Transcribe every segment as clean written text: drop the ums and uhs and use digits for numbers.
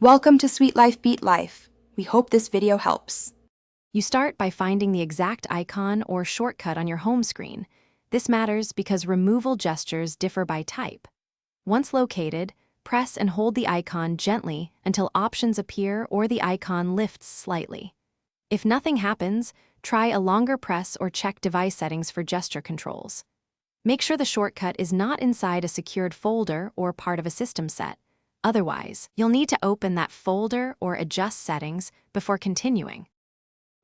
Welcome to Sweet Life Beat Life. We hope this video helps. You start by finding the exact icon or shortcut on your home screen. This matters because removal gestures differ by type. Once located, press and hold the icon gently until options appear or the icon lifts slightly. If nothing happens, try a longer press or check device settings for gesture controls. Make sure the shortcut is not inside a secured folder or part of a system set. Otherwise, you'll need to open that folder or adjust settings before continuing.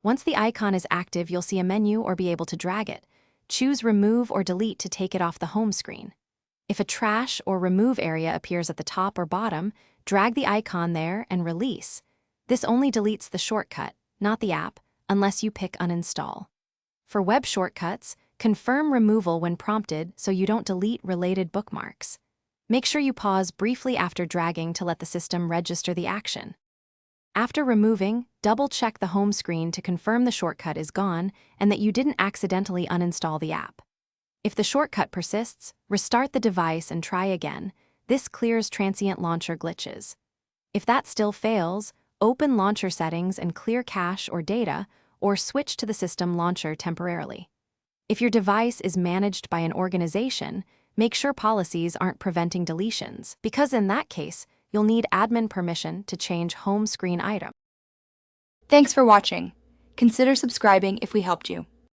Once the icon is active, you'll see a menu or be able to drag it. Choose Remove or Delete to take it off the home screen. If a trash or remove area appears at the top or bottom, drag the icon there and release. This only deletes the shortcut, not the app, unless you pick Uninstall. For web shortcuts, confirm removal when prompted so you don't delete related bookmarks. Make sure you pause briefly after dragging to let the system register the action. After removing, double-check the home screen to confirm the shortcut is gone and that you didn't accidentally uninstall the app. If the shortcut persists, restart the device and try again. This clears transient launcher glitches. If that still fails, open launcher settings and clear cache or data, or switch to the system launcher temporarily. If your device is managed by an organization, make sure policies aren't preventing deletions, because in that case, you'll need admin permission to change home screen items. Thanks for watching. Consider subscribing if we helped you.